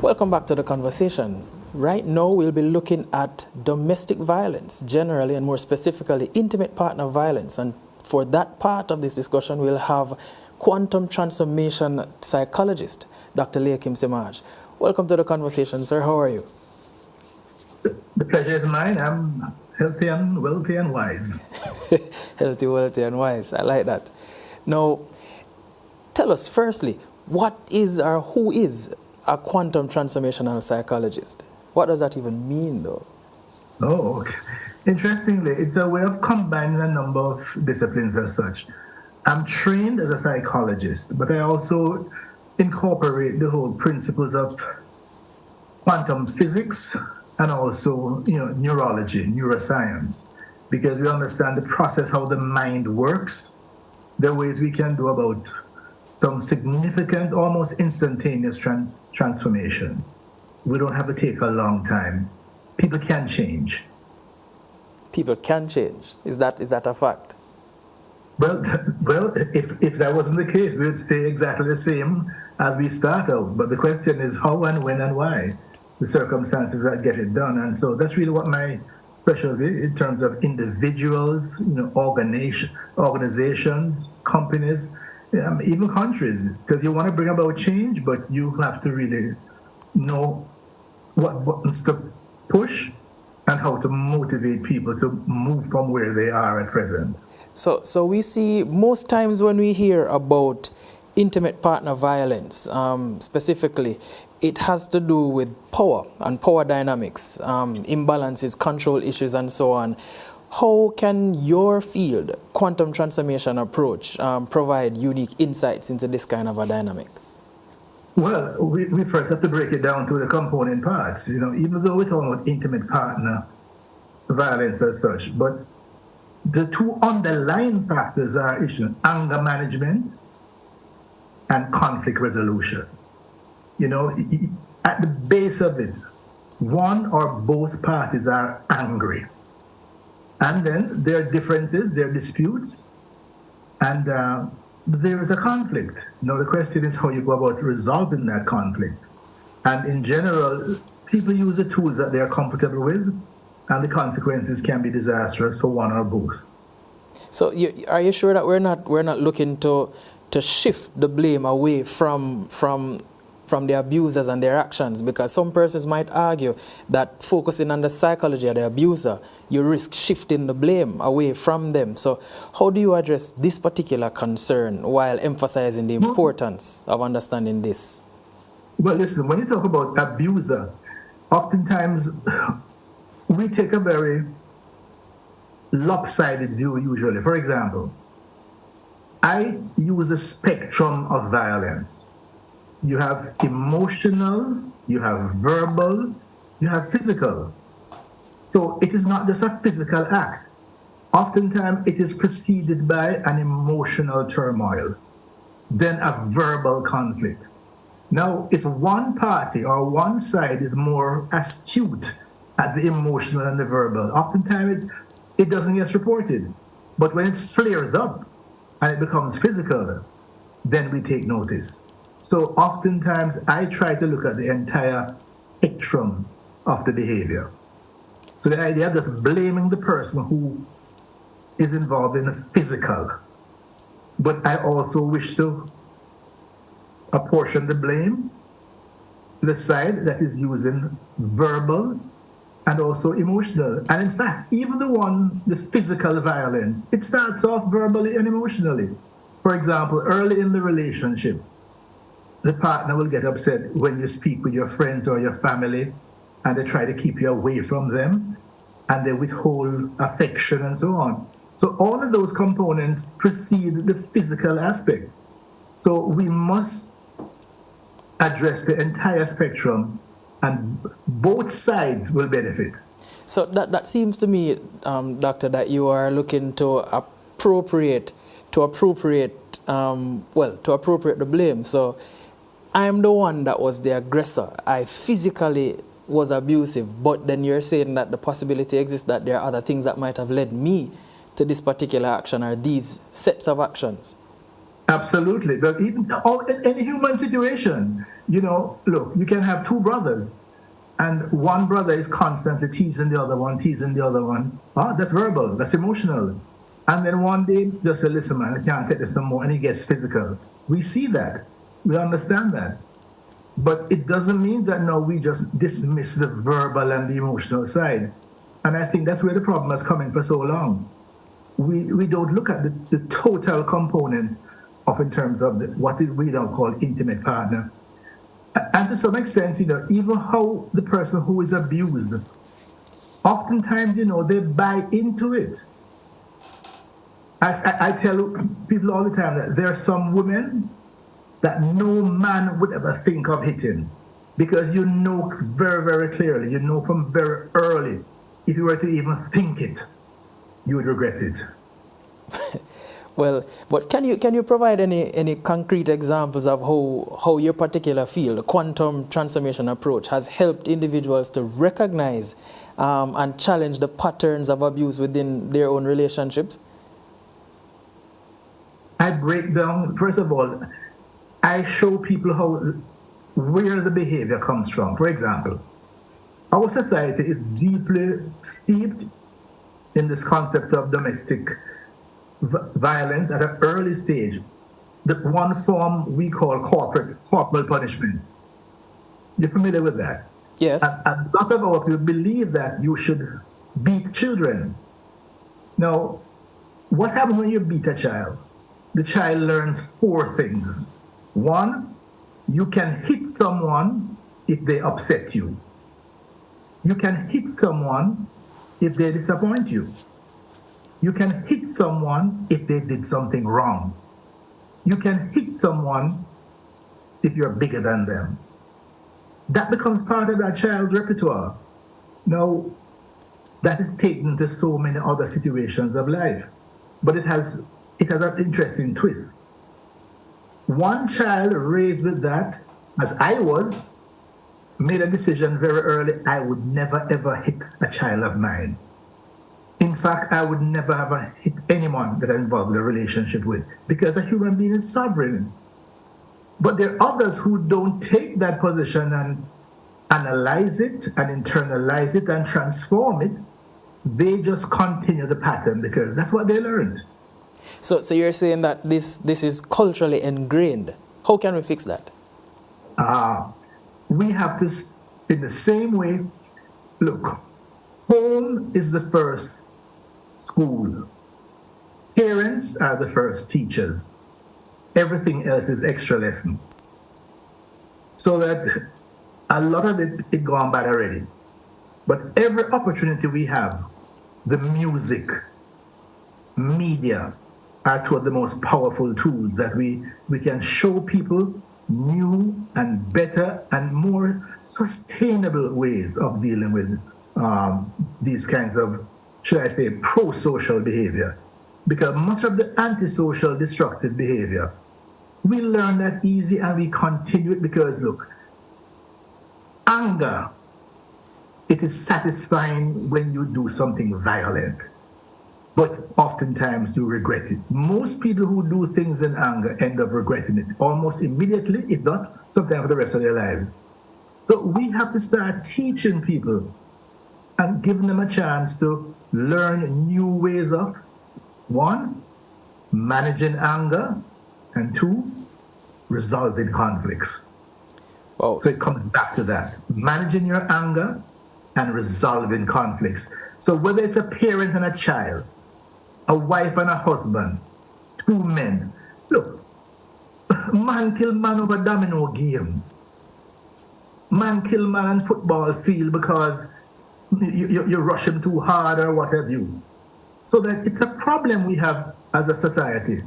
Welcome back to the conversation. Right now, we'll be looking at domestic violence generally, and more specifically, intimate partner violence. And for that part of this discussion, we'll have quantum transformation psychologist, Dr. Semaj. Welcome to the conversation, sir. How are you? The pleasure is mine. I'm healthy and wealthy and wise. Healthy, wealthy, and wise. I like that. Now, tell us firstly, what is or who is a quantum transformational psychologist? What does that even mean, though? Oh, okay. Interestingly, it's a way of combining a number of disciplines as such. I'm trained as a psychologist, but I also incorporate the whole principles of quantum physics and also, neurology, neuroscience, because we understand the process, how the mind works, the ways we can do about some significant, almost instantaneous transformation. We don't have to take a long time. People can change. People can change. Is that a fact? Well, if that wasn't the case, we would say exactly the same as we start out. But the question is how and when and why, the circumstances that get it done. And so that's really what my specialty in terms of individuals, organizations, companies, even countries, because you want to bring about change, but you have to really know what buttons to push and how to motivate people to move from where they are at present. So we see most times when we hear about intimate partner violence, specifically, it has to do with power and power dynamics, imbalances, control issues, and so on. How can your field, quantum transformation approach, provide unique insights into this kind of a dynamic? Well, we first have to break it down to the component parts. Even though we're talking about intimate partner violence as such, but the two underlying factors are anger management and conflict resolution. At the base of it, one or both parties are angry. And then there are differences, there are disputes, and there is a conflict. The question is how you go about resolving that conflict. And in general, people use the tools that they are comfortable with, and the consequences can be disastrous for one or both. So are you sure that we're not looking to shift the blame away from the abusers and their actions? Because some persons might argue that focusing on the psychology of the abuser, you risk shifting the blame away from them. So how do you address this particular concern while emphasizing the importance of understanding this? Well, listen, when you talk about abuser, oftentimes we take a very lopsided view usually. For example, I use a spectrum of violence. You have emotional, you have verbal, you have physical. So it is not just a physical act. Oftentimes it is preceded by an emotional turmoil, then a verbal conflict. Now, if one party or one side is more astute at the emotional and the verbal, oftentimes it doesn't get reported. But when it flares up and it becomes physical, then we take notice. So oftentimes I try to look at the entire spectrum of the behavior. So the idea of just blaming the person who is involved in the physical, but I also wish to apportion the blame to the side that is using verbal and also emotional. And in fact, even the physical violence, it starts off verbally and emotionally. For example, early in the relationship, the partner will get upset when you speak with your friends or your family and they try to keep you away from them and they withhold affection and so on. So all of those components precede the physical aspect. So we must address the entire spectrum and both sides will benefit. So that seems to me, Doctor, that you are looking to appropriate the blame. So I'm the one that was the aggressor. I physically was abusive, but then you're saying that the possibility exists that there are other things that might have led me to this particular action or these sets of actions. Absolutely. But even in any human situation, look, you can have two brothers, and one brother is constantly teasing the other one, teasing the other one. Ah, that's verbal, that's emotional. And then one day, just say, listen, man, I can't take this no more, and he gets physical. We see that. We understand that. But it doesn't mean that now we just dismiss the verbal and the emotional side. And I think that's where the problem has come in for so long. We don't look at the total component of in terms of what we now call intimate partner. And to some extent, even how the person who is abused, oftentimes, they buy into it. I tell people all the time that there are some women that no man would ever think of hitting, because very, very clearly, from very early, if you were to even think it, you would regret it. Well, but can you provide any concrete examples of how your particular field, the quantum transformation approach, has helped individuals to recognize and challenge the patterns of abuse within their own relationships? I break down, first of all, I show people where the behavior comes from. For example, our society is deeply steeped in this concept of domestic violence at an early stage. The one form we call corporal punishment. You're familiar with that? Yes. And a lot of our people believe that you should beat children. Now, what happens when you beat a child? The child learns 4 things. 1, you can hit someone if they upset you. You can hit someone if they disappoint you. You can hit someone if they did something wrong. You can hit someone if you're bigger than them. That becomes part of that child's repertoire. Now, that is taken to so many other situations of life. But it has an interesting twist. One child raised with that, as I was, made a decision very early: I would never ever hit a child of mine. In fact, I would never ever hit anyone that I involved in a relationship with, because a human being is sovereign. But there are others who don't take that position and analyze it and internalize it and transform it. They just continue the pattern because that's what they learned. So you're saying that this is culturally ingrained. How can we fix that? We have to, in the same way, look, home is the first school. Parents are the first teachers. Everything else is extra lesson. So that a lot of it gone bad already. But every opportunity we have, the music, media, are two of the most powerful tools that we can show people new and better and more sustainable ways of dealing with these kinds of, should I say, pro-social behavior. Because much of the antisocial destructive behavior, we learn that easy and we continue it because, look, anger, it is satisfying when you do something violent. But oftentimes you regret it. Most people who do things in anger end up regretting it almost immediately, if not sometimes for the rest of their lives. So we have to start teaching people and giving them a chance to learn new ways of, 1, managing anger, and 2, resolving conflicts. Wow. So it comes back to that, managing your anger and resolving conflicts. So whether it's a parent and a child, a wife and a husband, 2 men. Look, man kill man over domino game. Man kill man on football field because you rush him too hard or what have you. So that it's a problem we have as a society.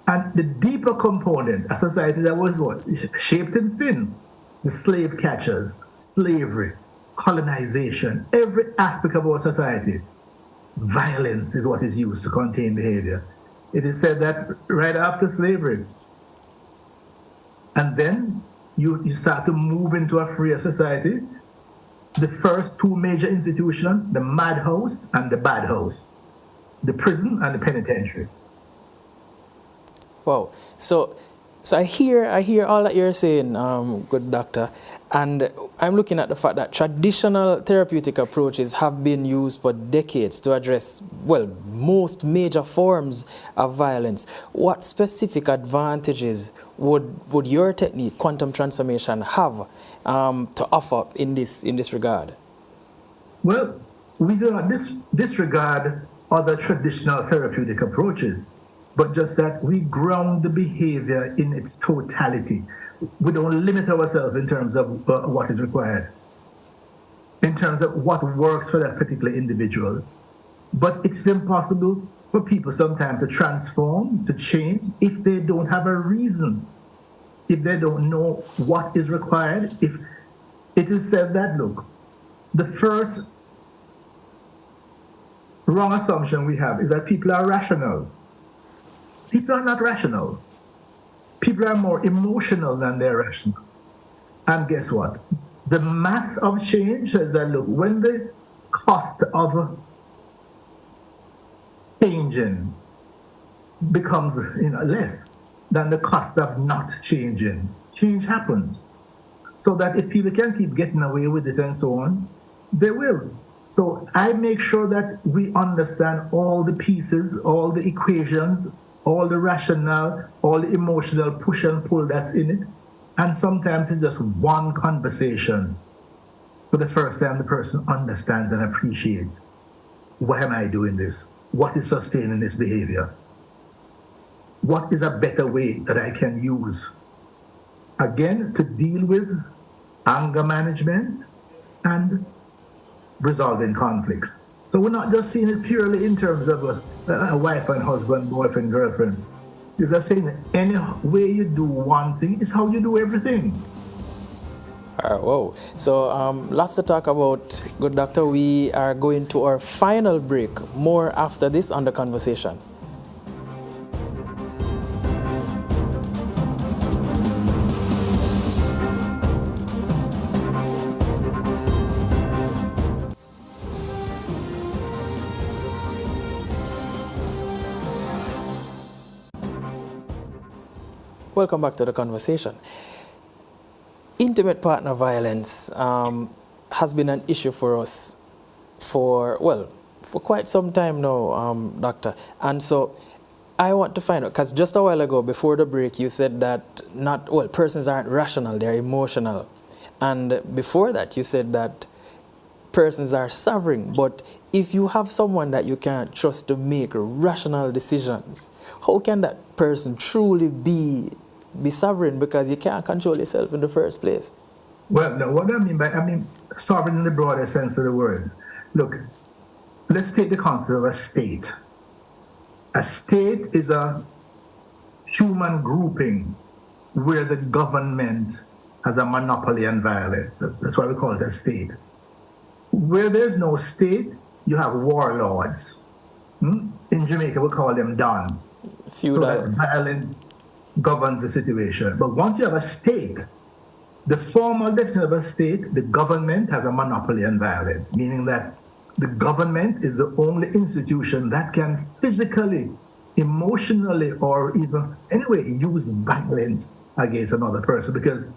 And the deeper component, a society that was what? Shaped in sin. The slave catchers, slavery, colonization, every aspect of our society. Violence is what is used to contain behavior. It is said that right after slavery, and then you start to move into a freer society, the first 2 major institutions, the madhouse and the bad house, the prison and the penitentiary. Wow. So I hear all that you're saying, good doctor, and I'm looking at the fact that traditional therapeutic approaches have been used for decades to address, well, most major forms of violence. What specific advantages would your technique, quantum transformation, have to offer in this regard? Well, we do not disregard other traditional therapeutic approaches, but just that we ground the behavior in its totality. We don't limit ourselves in terms of what is required, in terms of what works for that particular individual. But it's impossible for people sometimes to transform, to change, if they don't have a reason, if they don't know what is required. If it is said that, look, the first wrong assumption we have is that people are rational. People are not rational. People are more emotional than they're rational. And guess what? The math of change says that, look, when the cost of changing becomes less than the cost of not changing, change happens. So that if people can keep getting away with it and so on, they will. So I make sure that we understand all the pieces, all the equations, all the rationale, all the emotional push and pull that's in it. And sometimes it's just one conversation. For the first time, the person understands and appreciates, why am I doing this? What is sustaining this behavior? What is a better way that I can use, again, to deal with anger management and resolving conflicts? So we're not just seeing it purely in terms of a wife and husband, boyfriend, girlfriend. It's just saying that any way you do one thing is how you do everything. Whoa. So lots to talk about, good doctor. We are going to our final break. More after this on The Conversation. Welcome back to The Conversation. Intimate partner violence has been an issue for us for quite some time now, doctor. And so I want to find out, because just a while ago, before the break, you said that persons aren't rational, they're emotional. And before that, you said that persons are sovereign. But if you have someone that you can't trust to make rational decisions, how can that person truly be sovereign, because you can't control yourself in the first place? Well, no, what I mean sovereign in the broader sense of the word. Look, let's take the concept of a state. A state is a human grouping where the government has a monopoly on violence. That's why we call it a state. Where there's no state, you have warlords. In Jamaica, we call them dons. Feudal. So that violence governs the situation. But once you have a state, the formal definition of a state, the government has a monopoly on violence, meaning that the government is the only institution that can physically, emotionally, or even anyway use violence against another person, because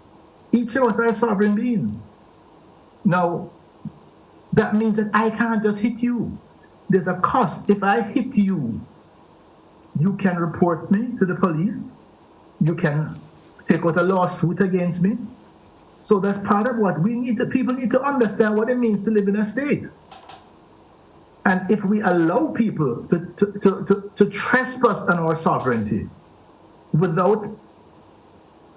each of us are sovereign beings. Now, that means that I can't just hit you. There's a cost. If I hit you, you can report me to the police. You can take out a lawsuit against me. So that's part of what people need to understand what it means to live in a state. And if we allow people to trespass on our sovereignty without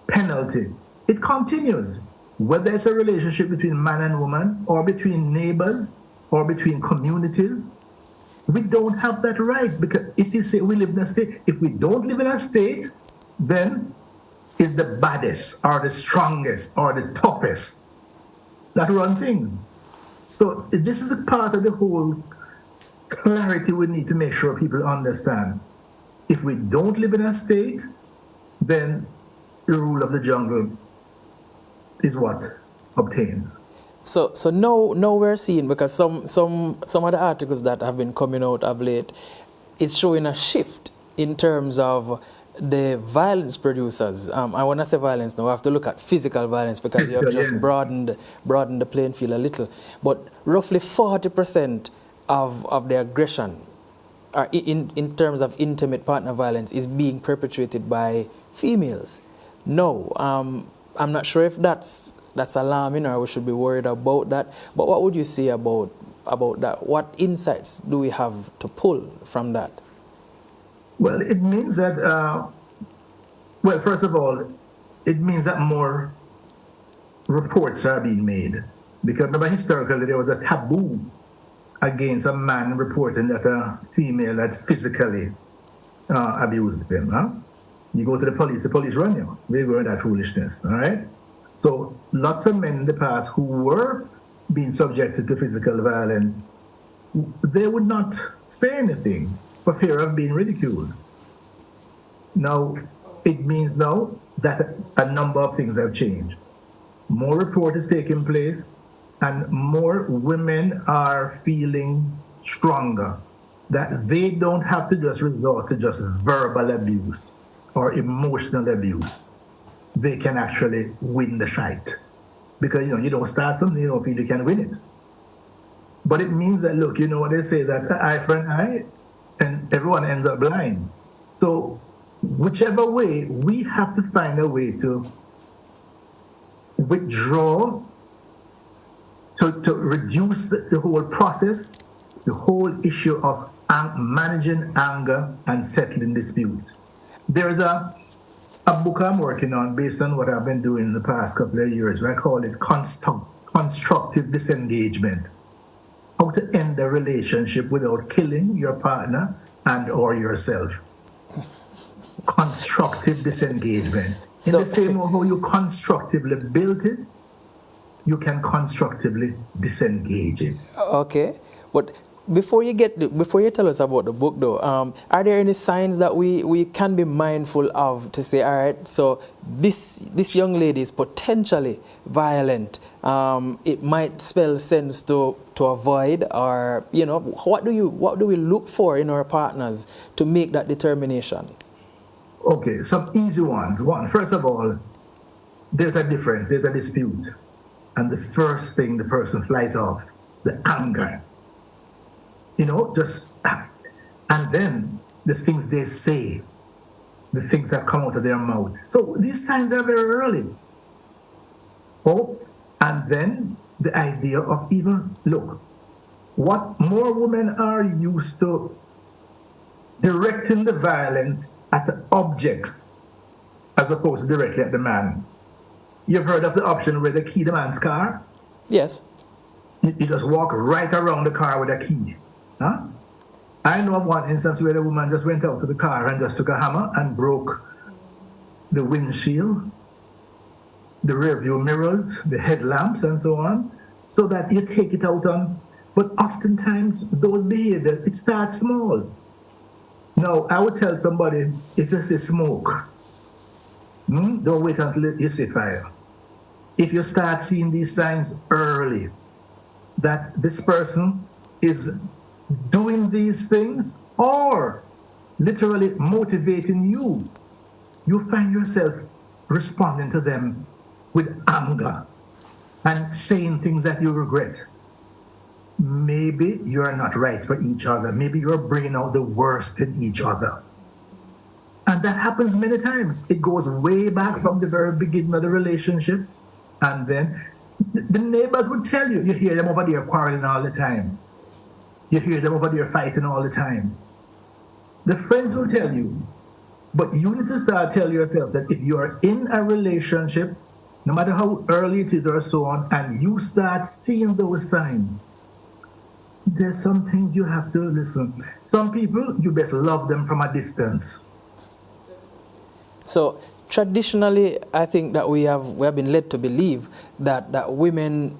penalty, it continues. Whether it's a relationship between man and woman, or between neighbors, or between communities, we don't have that right. Because if you say we live in a state, if we don't live in a state, then is the baddest or the strongest or the toughest that run things. So this is a part of the whole clarity we need to make sure people understand. If we don't live in a state, then the rule of the jungle is what obtains. So now we're seeing, because some of the articles that have been coming out of late is showing a shift in terms of the violence producers, I want to say violence now, we have to look at physical violence because you have Physical, just yes. broadened the playing field a little. But roughly 40% of the aggression are in terms of intimate partner violence is being perpetrated by females. No, I'm not sure if that's alarming or we should be worried about that. But what would you say about that? What insights do we have to pull from that? Well, it means that, well, first of all, it means that more reports are being made. Because remember, historically, there was a taboo against a man reporting that a female had physically abused them. Huh? You go to the police run you. They were that foolishness, all right? So lots of men in the past who were being subjected to physical violence, they would not say anything for fear of being ridiculed. Now, it means now that a number of things have changed. More report is taking place, and more women are feeling stronger, that they don't have to just resort to just verbal abuse or emotional abuse. They can actually win the fight. Because, you don't start something, you don't feel you can win it. But it means that, look, you know what they say, that eye for an eye, and everyone ends up blind. So whichever way, we have to find a way to withdraw, to reduce the whole process, the whole issue of managing anger and settling disputes. There is a book I'm working on based on what I've been doing in the past couple of years, where I call it constructive disengagement. How to end a relationship without killing your partner and or yourself. Constructive disengagement. In the same way how you constructively built it, you can constructively disengage it. Okay, but before you tell us about the book though, are there any signs that we can be mindful of to say, all right, so this young lady is potentially violent, it might spell sense to avoid, or what do we look for in our partners to make that determination? Okay, some easy ones. One, first of all, there's a difference, there's a dispute. And the first thing the person flies off, the anger. And then the things they say, the things that come out of their mouth. So these signs are very early. Oh, and then the idea of even, look, what more women are used to directing the violence at the objects as opposed to directly at the man. You've heard of the option where they key the man's car? Yes. You just walk right around the car with a key. Huh? I know of one instance where the woman just went out to the car and just took a hammer and broke the windshield, the rear view mirrors, the headlamps, and so on, so that you take it out on. But oftentimes, those behaviors, it starts small. Now, I would tell somebody, if you see smoke, don't wait until you see fire. If you start seeing these signs early, that this person is doing these things or literally motivating you, you find yourself responding to them with anger and saying things that you regret. Maybe you're not right for each other. Maybe you're bringing out the worst in each other. And that happens many times. It goes way back from the very beginning of the relationship. And then the neighbors would tell you, you hear them over there quarreling all the time. You hear them over there fighting all the time. The friends will tell you. But you need to start telling yourself that if you are in a relationship, no matter how early it is or so on, and you start seeing those signs, there's some things you have to listen. Some people, you best love them from a distance. So traditionally, I think that we have been led to believe that women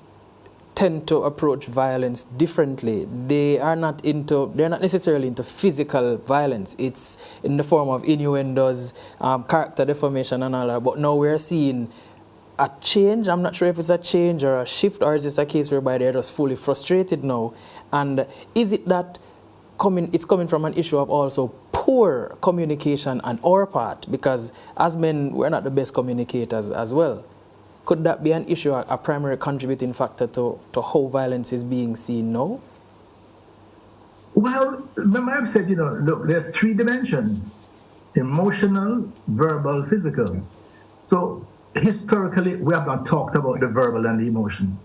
tend to approach violence differently. They're not necessarily into physical violence. It's in the form of innuendos, character deformation and all that. But now we're seeing a change. I'm not sure if it's a change or a shift, or is this a case whereby they're just fully frustrated now? And is it that it's coming from an issue of also poor communication on our part, because as men, we're not the best communicators as well. Could that be an issue, a primary contributing factor to how violence is being seen now? Well, remember I've said, look, there's 3 dimensions: emotional, verbal, physical. So historically, we have not talked about the verbal and the emotion.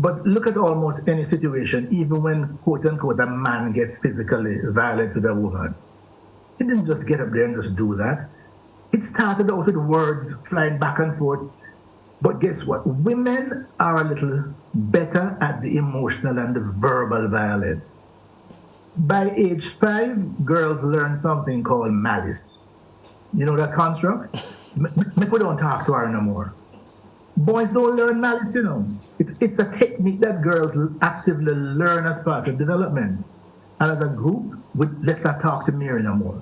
But look at almost any situation, even when, quote unquote, a man gets physically violent with a woman. He didn't just get up there and just do that. It started out with words flying back and forth. But guess what? Women are a little better at the emotional and the verbal violence. By age 5, girls learn something called malice. You know that construct? We don't talk to her no more. Boys don't learn malice, It's a technique that girls actively learn as part of development. And as a group, let's not talk to Mary no more.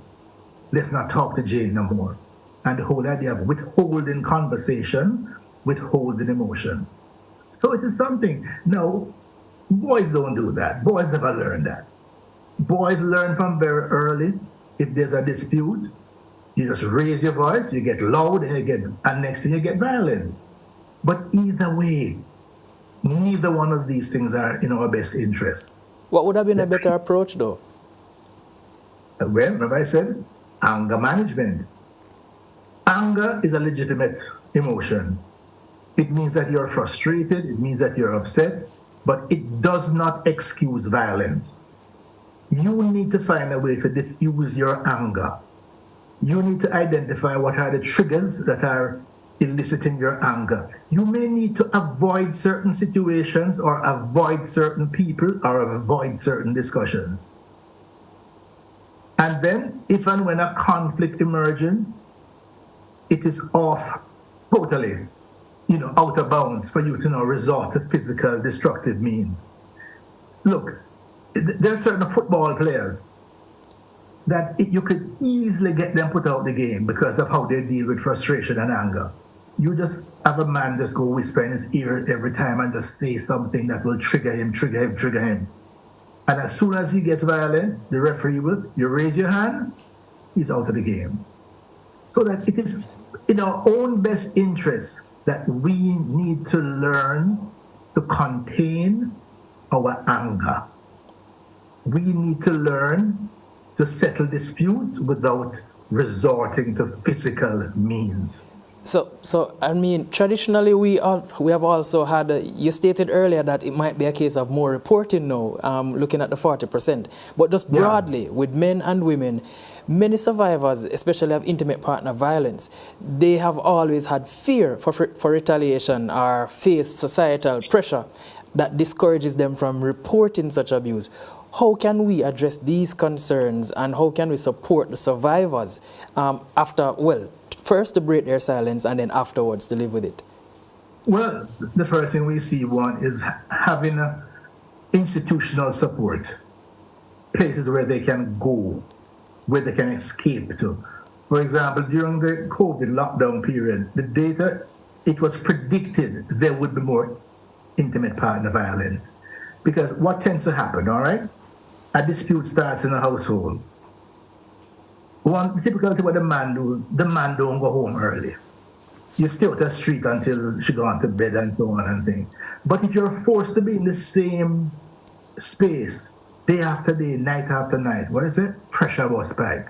Let's not talk to Jane no more. And the whole idea of withholding conversation, withholding emotion. So it is something. No, boys don't do that. Boys never learn that. Boys learn from very early. If there's a dispute, you just raise your voice, you get loud, and next thing you get violent. But either way, neither one of these things are in our best interest. What would have been a better approach, though? Well, remember I said, anger management. Anger is a legitimate emotion. It means that you're frustrated, it means that you're upset, but it does not excuse violence. You need to find a way to diffuse your anger. You need to identify what are the triggers that are eliciting your anger. You may need to avoid certain situations or avoid certain people or avoid certain discussions. And then, if and when a conflict emerges, it is off totally, out of bounds for you to now resort to physical destructive means. Look, there are certain football players that you could easily get them put out the game because of how they deal with frustration and anger. You just have a man just go whisper in his ear every time and just say something that will trigger him. And as soon as he gets violent, the referee will, you raise your hand, he's out of the game. So that it is in our own best interest that we need to learn to contain our anger. We need to learn to settle disputes without resorting to physical means. So I mean, traditionally we have also had, you stated earlier that it might be a case of more reporting now, looking at the 40%. But just broadly, with men and women, many survivors, especially of intimate partner violence, they have always had fear for retaliation or face societal pressure that discourages them from reporting such abuse. How can we address these concerns and how can we support the survivors first to break their silence and then afterwards to live with it? Well, the first thing we see, one, is having institutional support, places where they can go, where they can escape to. For example, during the COVID lockdown period, the data, it was predicted there would be more intimate partner violence. Because what tends to happen, all right? A dispute starts in a household. One typical thing what the man don't go home early. You stay out the street until she go on to bed and so on and things. But if you're forced to be in the same space, day after day, night after night, what is it? Pressure will spike.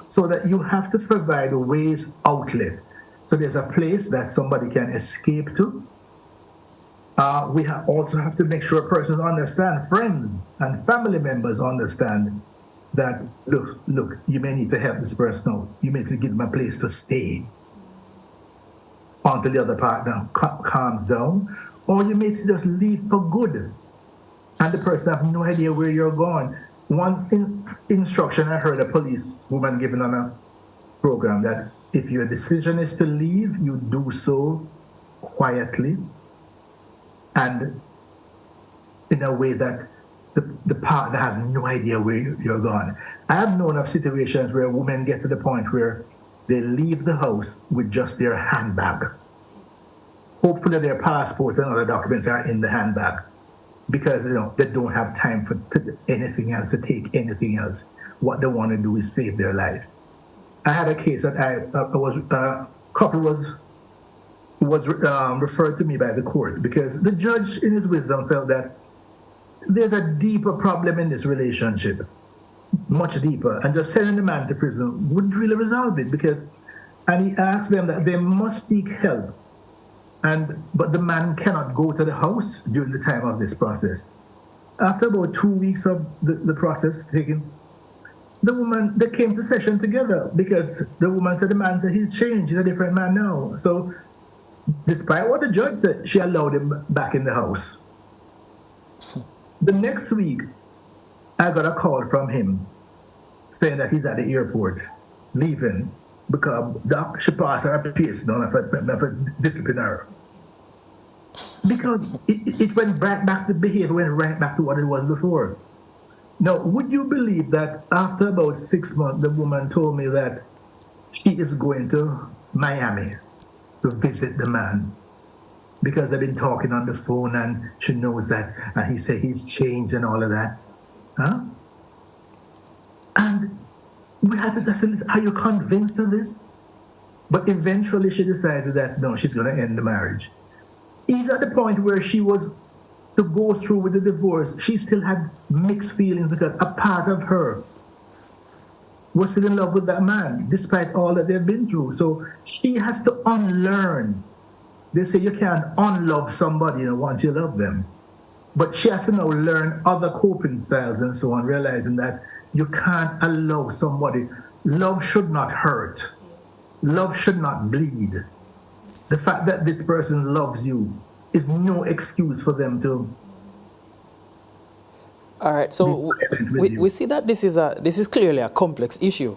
So that you have to provide ways outlet. So there's a place that somebody can escape to. We also have to make sure persons understand, friends and family members understand that, look, you may need to help this person out. You may need to give them a place to stay until the other partner calms down. Or you may just leave for good. And the person have no idea where you're going. One instruction I heard a police woman giving on a program that if your decision is to leave, you do so quietly and in a way that the partner has no idea where you're going. I have known of situations where women get to the point where they leave the house with just their handbag. Hopefully their passport and other documents are in the handbag because they don't have time for anything else, to take anything else. what they want to do is save their life. I had a case that couple was referred to me by the court because the judge, in his wisdom, felt that there's a deeper problem in this relationship, much deeper, and just sending the man to prison wouldn't really resolve it and he asked them that they must seek help, but the man cannot go to the house during the time of this process. After about 2 weeks of the process taken, they came to session together because the woman said, the man said, he's changed, he's a different man now. So despite what the judge said, she allowed him back in the house. The next week, I got a call from him saying that he's at the airport, leaving, because she passed her pace now for disciplinary. Because it went right back, the behavior went right back to what it was before. Now, would you believe that after about 6 months, the woman told me that she is going to Miami to visit the man because they've been talking on the phone and she knows that, and he said he's changed and all of that. Huh? And we had to say, are you convinced of this? But eventually she decided that no, she's going to end the marriage. Even at the point where she was to go through with the divorce, she still had mixed feelings because a part of her was still in love with that man, despite all that they've been through. So she has to unlearn. They say you can't unlove somebody once you love them. But she has to now learn other coping styles and so on, realizing that you can't allow somebody. Love should not hurt. Love should not bleed. The fact that this person loves you is no excuse for them to. All right, so we see that this is clearly a complex issue.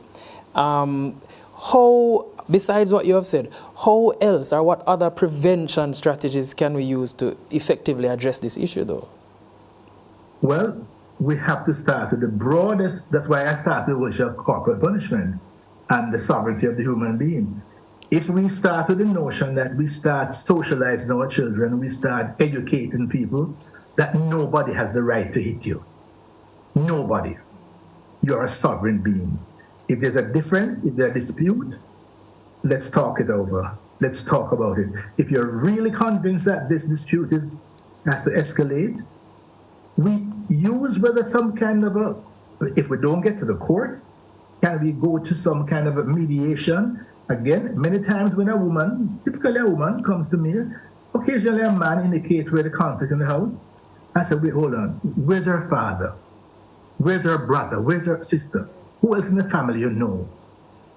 How, besides what you have said, how else or what other prevention strategies can we use to effectively address this issue, though? Well, we have to start with the broadest. That's why I started with corporal punishment and the sovereignty of the human being. If we start with the notion that we start socializing our children, we start educating people that nobody has the right to hit you. Nobody. You're a sovereign being. If there's a difference, if there's a dispute, let's talk it over. Let's talk about it. If you're really convinced that this dispute has to escalate, we use whether some kind of if we don't get to the court, can we go to some kind of a mediation? Again, many times when typically a woman comes to me, occasionally a man indicates where the conflict in the house. I said, wait, hold on. Where's her father? Where's her brother? Where's her sister? Who else in the family you know?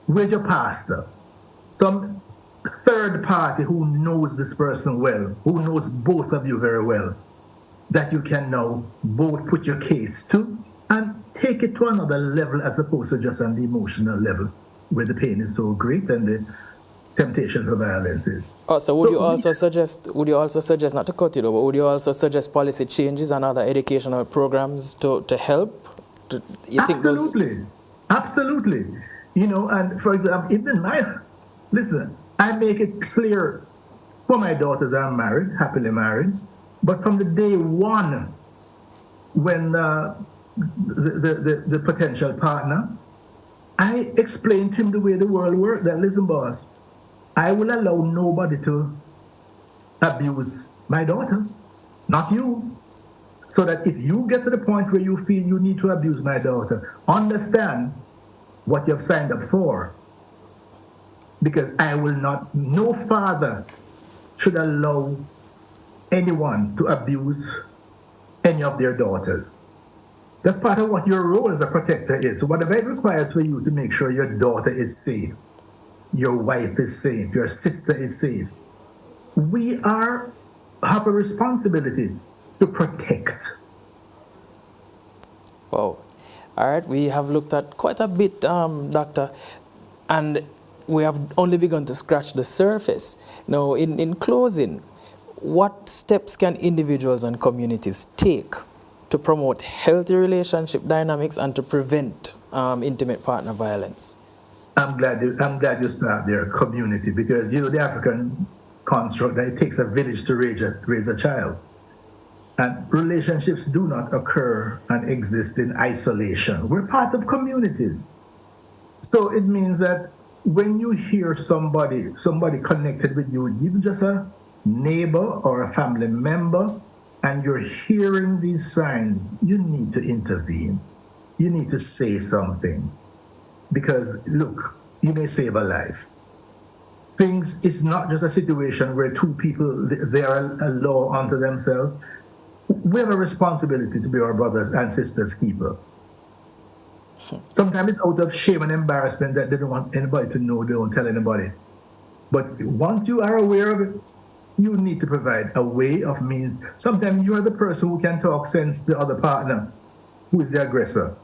Where's your pastor? Some third party who knows this person well, who knows both of you very well, that you can now both put your case to and take it to another level as opposed to just on the emotional level where the pain is so great and the temptation for violence is. Oh, so would you also suggest, not to cut you though, but would you also suggest policy changes and other educational programs to help? Absolutely. Absolutely. And for example, listen, I make it clear for my daughters I'm married, happily married, but from the day one when the potential partner, I explained to him the way the world works, that listen, boss, I will allow nobody to abuse my daughter, not you. So that if you get to the point where you feel you need to abuse my daughter, understand what you have signed up for. Because I will not, no father should allow anyone to abuse any of their daughters. That's part of what your role as a protector is. So whatever it requires for you to make sure your daughter is safe, your wife is safe, your sister is safe, we have a responsibility to protect. Wow. All right, we have looked at quite a bit, Doctor, and we have only begun to scratch the surface. Now, in closing, what steps can individuals and communities take to promote healthy relationship dynamics and to prevent intimate partner violence? I'm glad you start there, community, because the African construct that it takes a village to raise a child. And relationships do not occur and exist in isolation. We're part of communities. So it means that when you hear somebody connected with you, even just a neighbor or a family member, and you're hearing these signs, you need to intervene. You need to say something. Because look, you may save a life. It's not just a situation where two people, they are a law unto themselves. We have a responsibility to be our brothers and sisters' keeper. Sometimes it's out of shame and embarrassment that they don't want anybody to know, they don't tell anybody. But once you are aware of it, you need to provide a way of means. Sometimes you are the person who can talk sense to the other partner who is the aggressor,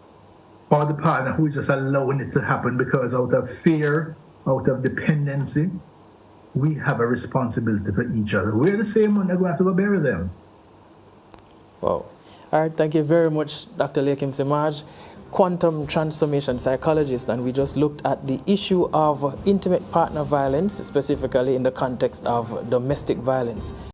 or the partner who is just allowing it to happen because out of fear, out of dependency, we have a responsibility for each other. We're the same one that we have to go bury them. Wow. All right, thank you very much, Dr. Lakim Semaj, quantum transformation psychologist, and we just looked at the issue of intimate partner violence, specifically in the context of domestic violence.